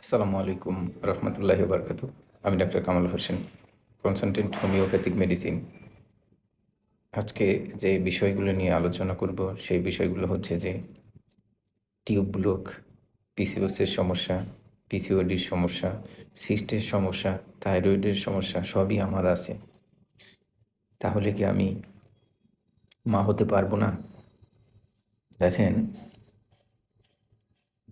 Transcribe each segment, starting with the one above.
আসসালামু আলাইকুম রহমতুল্লাহি বারকাতু। আমি doctor Kamal Hossain, consultant homeopathic medicine. আজকে যে বিষয়গুলো নিয়ে আলোচনা করব সেই বিষয়গুলো হচ্ছে যে টিউব ব্লক, পিসিওএসের সমস্যা, পিসিওডির সমস্যা, সিস্টের সমস্যা, থাইরয়েডের সমস্যা সবই আমার আছে। তাহলে কি আমি মা হতে পারবো না? দেখেন,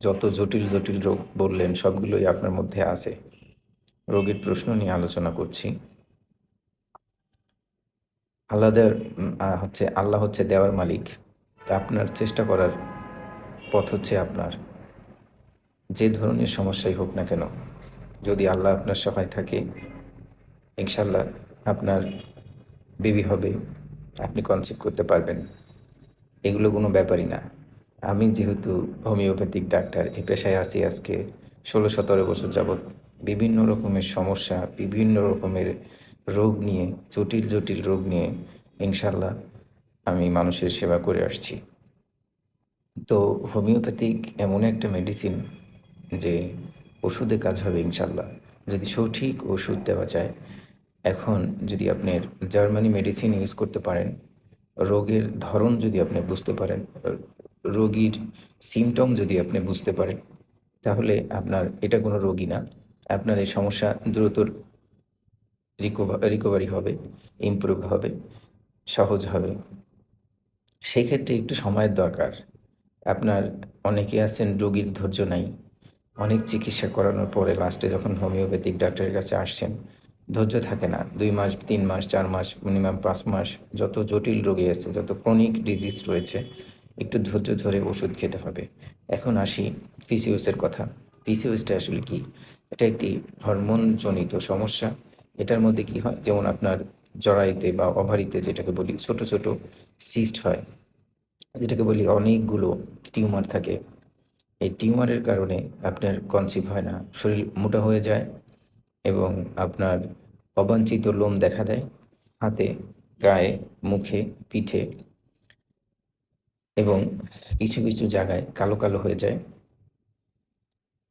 যত জটিল জটিল রোগ বললেন সবগুলোই আপনার মধ্যে আছে। রোগের প্রশ্ন নিয়ে আলোচনা করছি। আল্লাহ হচ্ছে দেওয়ার মালিক। তা আপনার চেষ্টা করার পথ হচ্ছে আপনার। যে ধরনের সমস্যাই হোক না কেন, যদি আল্লাহ আপনার সহায় থাকে, ইনশাআল্লাহ আপনার বেবি হবে, আপনি কনসিভ করতে পারবেন। এগুলো কোনো ব্যাপারই না। আমি যেহেতু হোমিওপ্যাথিক ডাক্তার, এই পেশায় আছি আজকে ১৬-১৭ বছর যাবৎ। বিভিন্ন রকমের সমস্যা, বিভিন্ন রকমের রোগ নিয়ে, জটিল জটিল রোগ নিয়ে ইনশাআল্লাহ আমি মানুষের সেবা করে আসছি। তো হোমিওপ্যাথিক এমন একটা মেডিসিন যে ওষুধে কাজ হবে ইনশাল্লাহ, যদি সঠিক ওষুধ দেওয়া যায়। এখন যদি আপনার জার্মানি মেডিসিন ইউজ করতে পারেন, রোগের ধরন যদি আপনি বুঝতে পারেন, রোগীর সিমটম যদি আপনি বুঝতে পারেন, তাহলে আপনার এটা কোনো রোগই না। আপনার এই সমস্যা দ্রুত রিকভারি হবে, ইমপ্রুভ হবে, সহজ হবে। সেক্ষেত্রে একটু সময়ের দরকার। আপনার অনেকে আছেন রোগীর ধৈর্য নাই। অনেক চিকিৎসা করানোর পরে লাস্টে যখন হোমিওপ্যাথিক ডাক্তারের কাছে আসছেন, ধৈর্য থাকে না। ২ মাস, ৩ মাস, ৪ মাস, মিনিমাম ৫ মাস, যত জটিল রোগী আছে, যত ক্রনিক ডিজিজ রয়েছে, একটু ধৈর্য ধরে ওষুধ খেতে হবে। এখন আসি পিসিওএসের কথা। পিসিওএসটা আসলে কি? এটা একটি হরমোনজনিত সমস্যা। এটার মধ্যে কি হয়? যেমন আপনার জরায়ুতে বা ওভারিতে যেটাকে বলি ছোট, ছোট সিস্ট হয়। যেটাকে বলি অনেকগুলো টিউমার থাকে। এই টিউমারের কারণে আপনার কনসিভ হয় না। শরীর মোটা হয়ে যায় এবং আপনার অবাঞ্ছিত লোম দেখা দেয় হাতে, গায়ে, মুখে, পিঠে এবং কিছু, কিছু জায়গায় কালো, কালো হয়ে যায়।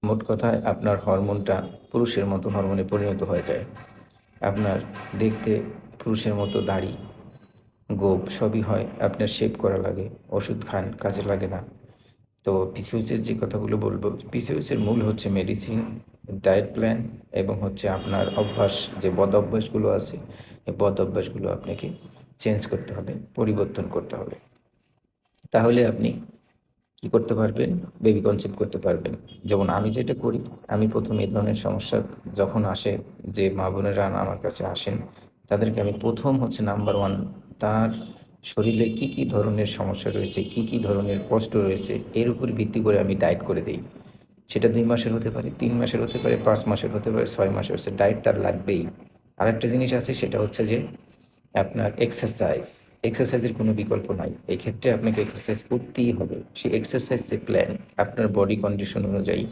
মোট কথায় আপনার হরমোনটা পুরুষের মতো হরমোনে পরিণত হয়ে যায়। আপনার দেখতে পুরুষের মতো দাড়ি, গোঁফ সবই হয়। আপনার শেভ করা লাগে, ওষুধ খান, কাজে লাগে না। তো পিসিওএসের যে কথাগুলো বলবো, পিসিওএসের মূল হচ্ছে মেডিসিন, ডায়েট প্ল্যান এবং হচ্ছে আপনার অভ্যাস, যে বদ অভ্যাসগুলো আছে, এই বদ অভ্যাসগুলো আপনাকে চেঞ্জ করতে হবে, পরিবর্তন করতে হবে। তাহলে আপনি কি করতে পারবেন? বেবি কনসিভ করতে পারবেন। যেমন আমি যেটা করি, আমি ১ম এই ধরনের সমস্যা যখন আসে, যে মা-বোনেরা আমার কাছে আসেন, তাদেরকে আমি ১ম হচ্ছে নাম্বার 1, তার শরীরে কি, কি ধরনের সমস্যা রয়েছে, কি, কি ধরনের কষ্ট রয়েছে, এর উপর ভিত্তি করে আমি ডায়েট করে দেই। সেটা ২ মাসের হতে পারে, ৩ মাসের হতে পারে, ৫ মাসের হতে পারে, ৬ মাসের হচ্ছে, ডায়েট তার লাগবেই। আরেকটা জিনিস আছে, সেটা হচ্ছে যে আপনার এক্সারসাইজ। এক্সারসাইজের কোনো বিকল্প নাই। এক্ষেত্রে আপনাকে এক্সারসাইজ করতেই হবে। সেই এক্সারসাইজ যে প্ল্যান, আপনার বডি কন্ডিশন অনুযায়ী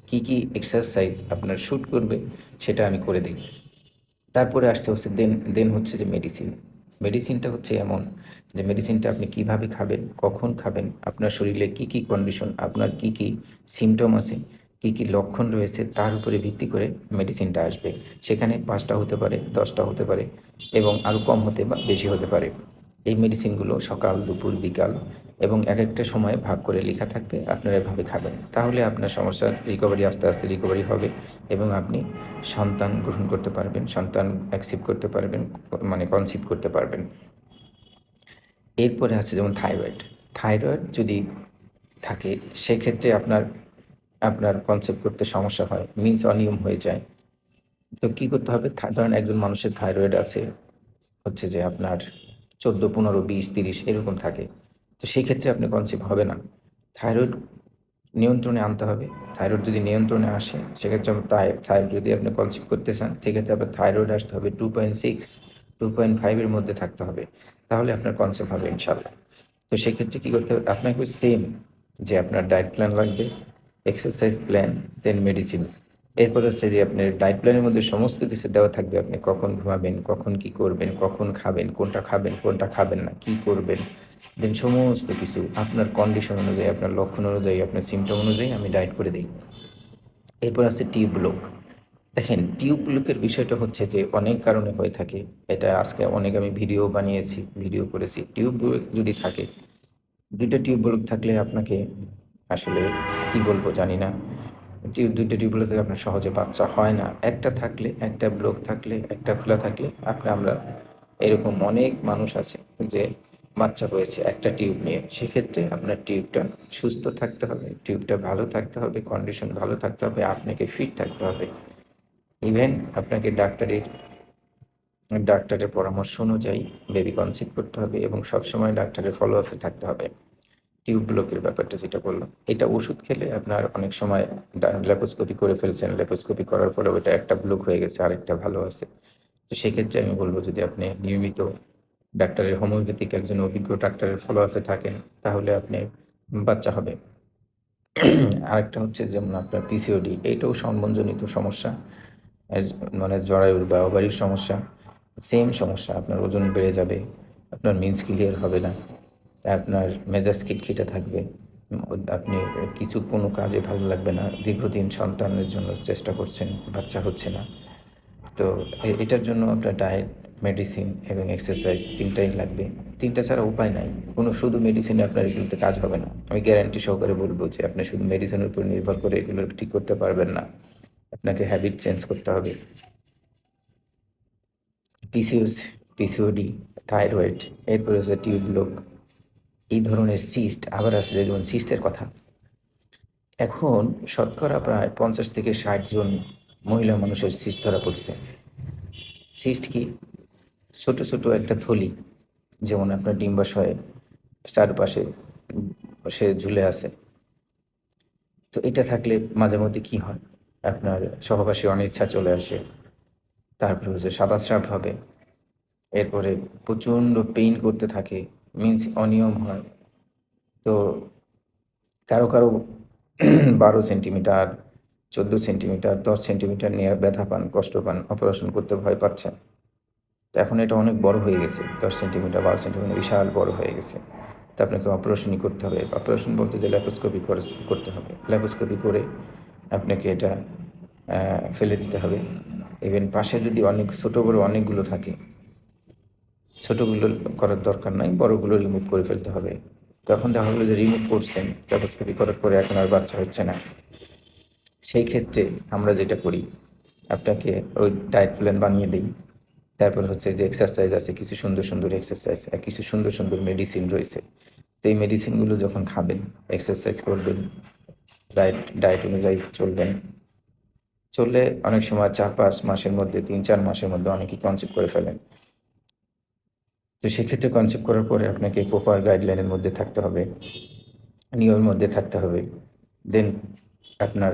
কী, কী এক্সারসাইজ আপনার স্যুট করবে সেটা আমি করে দেই। তারপরে আসছে হচ্ছে দেন হচ্ছে যে মেডিসিন। মেডিসিনটা হচ্ছে এমন যে মেডিসিনটা আপনি কিভাবে খাবেন, কখন খাবেন, আপনার শরীরে কী, কী কন্ডিশন, আপনার কী, কী সিমটম আছে, কী, কী লক্ষণ রয়েছে, তার উপরে ভিত্তি করে মেডিসিনটা আসবে। সেখানে ৫ টা হতে পারে, ১০ টা হতে পারে এবং আরও কম হতে বা বেশি হতে পারে। এই মেডিসিনগুলো সকাল, দুপুর, বিকাল এবং একেকটা সময়ে ভাগ করে লেখা থাকবে। আপনারা এভাবে খাবেন। তাহলে আপনার সমস্যার রিকভারি আস্তে, আস্তে রিকভারি হবে এবং আপনি সন্তান গ্রহণ করতে পারবেন, সন্তান অ্যাকসেপ্ট করতে পারবেন, মানে কনসিভ করতে পারবেন। এরপরে আছে যেমন থাইরয়েড। থাইরয়েড যদি থাকে, সেক্ষেত্রে আপনার আপনার কনসেপ্ট করতে সমস্যা হয়, মিন্স অনিয়ম হয়ে যায়। তো কী করতে হবে? ধরেন একজন মানুষের থাইরয়েড আছে হচ্ছে যে আপনার ১৪, ১৫, ২০, ৩০ এরকম থাকে। তো সেক্ষেত্রে আপনি কনসিভ হবে না। থাইরয়েড নিয়ন্ত্রণে আনতে হবে। থাইরয়েড যদি নিয়ন্ত্রণে আসে, সেক্ষেত্রে থাইরয়েড যদি আপনি কনসিভ করতে চান, সেক্ষেত্রে আপনার থাইরয়েড আসতে হবে 2.6, 2.5 এর মধ্যে থাকতে হবে। তাহলে আপনার কনসিভ হবে ইনশাআল্লাহ। তো সেক্ষেত্রে কী করতে হবে? আপনাকে সেম, যে আপনার ডায়েট প্ল্যান লাগবে, এক্সারসাইজ প্ল্যান, দেন মেডিসিন। এরপর হচ্ছে যে আপনার ডায়েট প্ল্যানের মধ্যে সমস্ত কিছু দেওয়া থাকবে। আপনি কখন ঘুমাবেন, কখন কি করবেন, কখন খাবেন, কোনটা খাবেন না, কি করবেন। দেন সমস্ত কিছু আপনার কন্ডিশন অনুযায়ী, আপনার লক্ষণ অনুযায়ী, আপনার সিমটম অনুযায়ী আমি ডায়েট করে দেই। এরপর আছে টিউব ব্লক। দেখেন টিউব ব্লকের বিষয়টা হচ্ছে যে অনেক কারণে হয়ে থাকে। এটা আজকে অনেক আমি ভিডিও বানিয়েছি, ভিডিও করেছি। টিউব ব্লক যদি থাকে, ২ টা টিউব ব্লক থাকলে আপনাকে আসলে কি বলবো জানি না। ২ টা টিউব ব্লক থেকে আপনার সহজে বাচ্চা হয় না। একটা থাকলে, একটা ব্লক থাকলে, একটা খোলা থাকলে আমরা এরকম অনেক মানুষ আছে যে বাচ্চা হয়েছে একটা টিউব নিয়ে। সেক্ষেত্রে আপনার টিউবটা সুস্থ থাকতে হবে, টিউবটা ভালো থাকতে হবে, কন্ডিশন ভালো থাকতে হবে, আপনাকে ফিট থাকতে হবে। ইভেন আপনাকে ডাক্তারের পরামর্শ অনুযায়ী বেবি কনসিভ করতে হবে এবং সবসময় ডাক্তারের ফলো আপে থাকতে হবে। টিউব ব্লকের ব্যাপারটা যেটা বললাম, এটা ওষুধ খেলে আপনার অনেক সময় ল্যাপ্রোস্কোপি করে ফেলছেন, ল্যাপ্রোস্কোপি করার ফলে ওইটা একটা ব্লক হয়ে গেছে, আরেকটা ভালো আছে। তো সেক্ষেত্রে আমি বলব যদি আপনি নিয়মিত ডাক্তারের হোমিওপ্যাথিক একজন অভিজ্ঞ ডাক্তারের ফলো আপে থাকেন, তাহলে আপনি বাচ্চা হবে। আরেকটা হচ্ছে যেমন আপনার পিসিওডি, এইটাও সংবহনজনিত সমস্যা। এজ মানে জরায়ুর বা ওভারির সমস্যা। সেম সমস্যা, আপনার ওজন বেড়ে যাবে, আপনার মিন্স ক্লিয়ার হবে না, আপনার মেজাজ খিটখিটে থাকবে। আপনি কোনো কাজে ভালো লাগবে না। দীর্ঘদিন সন্তানের জন্য চেষ্টা করছেন, বাচ্চা হচ্ছে না। তো এটার জন্য আপনার ডায়েট, মেডিসিন এবং এক্সারসাইজ ৩ টাই লাগবে। ৩ টা ছাড়া উপায় নাই। শুধু মেডিসিনে আপনার এগুলোতে কাজ হবে না। আমি গ্যারান্টি সহকারে বলব যে আপনি শুধু মেডিসিনের উপর নির্ভর করে এগুলো ঠিক করতে পারবেন না। আপনাকে হ্যাবিট চেঞ্জ করতে হবে। পিসিওস, পিসিওডি, থাইরয়েড, এরপরে হচ্ছে টিউব ব্লক, এই ধরনের সিস্ট, আবার আছে যেমন সিস্টের কথা। এখন শতকরা প্রায় ৫০ থেকে ৬০ জন মহিলা মানুষের সিস্ট ধরা পড়ছে। সিস্ট কি? ছোট, ছোট একটা থলি, যেমন আপনার ডিম্বাশয়ে চারপাশে সে ঝুলে আছে। তো এটা থাকলে মাঝে মধ্যে কি হয়? আপনার সহবাসী অনিচ্ছা চলে আসে। তারপরে হচ্ছে সাদা স্রাব হবে। এরপরে প্রচণ্ড পেইন করতে থাকে, মিন্স অনিয়ম হয়। তো কারো ১২ সেন্টিমিটার, ১৪ সেন্টিমিটার, ১০ সেন্টিমিটার নিয়ে ব্যথা পান, কষ্ট পান, অপারেশন করতে ভয় পাচ্ছেন। তো এখন এটা অনেক বড় হয়ে গেছে। ১০ সেন্টিমিটার, ১২ সেন্টিমিটার বিশাল বড় হয়ে গেছে। তো আপনাকে অপারেশনই করতে হবে। অপারেশন বলতে যে ল্যাপ্রোস্কোপি করতে হবে। ল্যাপ্রোস্কোপি করে আপনাকে এটা ফেলে দিতে হবে। ইভেন পাশে যদি অনেক ছোট বড় অনেকগুলো থাকে, ছোটগুলো করার দরকার নাই, বড়গুলো রিমুভ করে ফেলতে হবে। তখন দেখা গেলো যে রিমুভ করছেন, ল্যাপ্রোস্কোপি করার পরে এখন আর বাচ্চা হচ্ছে না। সেই ক্ষেত্রে আমরা যেটা করি, আপনাকে ওই ডায়েট প্ল্যান বানিয়ে দেই। তারপর হচ্ছে যে এক্সারসাইজ আছে, কিছু সুন্দর, সুন্দর এক্সারসাইজ আর কিছু সুন্দর, সুন্দর মেডিসিন রয়েছে। তো এই মেডিসিনগুলো যখন খাবেন, এক্সারসাইজ করবেন, ডায়েট অনুযায়ী চলবেন। চললে অনেক সময় ৪-৫ মাসের মধ্যে, ৩-৪ মাসের মধ্যে অনেকেই কনসিভ করে ফেলেন। তো সেক্ষেত্রে কনসিভ করার পরে আপনাকে প্রপার গাইডলাইনের মধ্যে থাকতে হবে, নিয়মের মধ্যে থাকতে হবে। দেন আপনার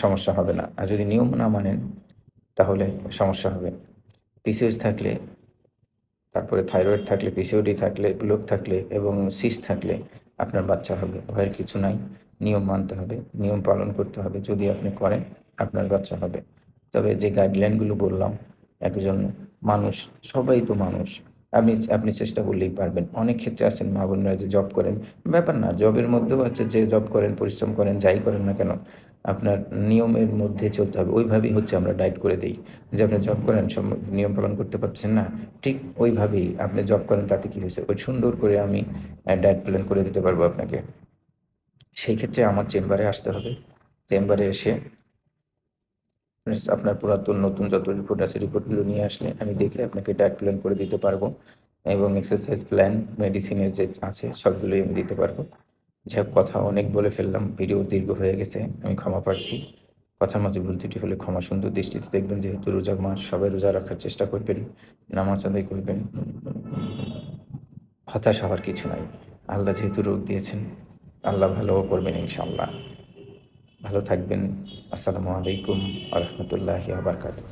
সমস্যা হবে না। আর যদি নিয়ম না মানেন, তাহলে সমস্যা হবে। পিসিওএস থাকলে, তারপরে থাইরয়েড থাকলে, পিসিওডি থাকলে, ব্লক থাকলে এবং সিস্ট থাকলে আপনার বাচ্চা হবে। ভয়ের কিছু নাই। নিয়ম মানতে হবে, নিয়ম পালন করতে হবে। যদি আপনি করেন, আপনার বাচ্চা হবে। তবে যে গাইডলাইনগুলো বললাম, একজন মানুষ, সবাই তো মানুষ। আপনি চেষ্টা করলেই পারবেন। অনেক ক্ষেত্রে আছেন মা-বোনেরা যে জব করেন, ব্যাপার না। জবের মধ্যেও আছে যে জব করেন, পরিশ্রম করেন, যাই করেন না কেন, আপনার নিয়মের মধ্যে চলতে হবে। ওইভাবেই হচ্ছে আমরা ডায়েট করে দেই। যে আপনি জব করেন, নিয়ম পালন করতে পারছেন না, ঠিক ওইভাবেই আপনি জব করেন, তাতে কি হয়েছে? ওই সুন্দর করে আমি ডায়েট প্ল্যান করে দিতে পারবো আপনাকে। সেই ক্ষেত্রে আমার চেম্বারে আসতে হবে। চেম্বারে এসে আপনার পুরাতন নতুন যত রিপোর্ট আছে, রিপোর্টগুলো নিয়ে আসলে আমি দেখে আপনাকে ডায়েট প্ল্যান করে দিতে পারবো এবং এক্সারসাইজ প্ল্যান, মেডিসিনের যে আছে সবগুলোই আমি দিতে পারবো। যাই হোক, কথা অনেক বলে ফেললাম, ভিডিও দীর্ঘ হয়ে গেছে, আমি ক্ষমা প্রার্থী। কথার মাঝে ভুল ত্রুটি হলে ক্ষমা সুন্দর দৃষ্টিতে দেখবেন। যেহেতু রোজার মাস, সবাই রোজা রাখার চেষ্টা করবেন, নামাজ আদায় করবেন। হতাশ হওয়ার কিছু নাই। আল্লাহ যেহেতু রোগ দিয়েছেন, আল্লাহ ভালোও করবেন ইনশাআল্লাহ। ভালো থাকবেন। আসসালামু আলাইকুম ওয়া রাহমাতুল্লাহি ওয়া বারাকাতুহু।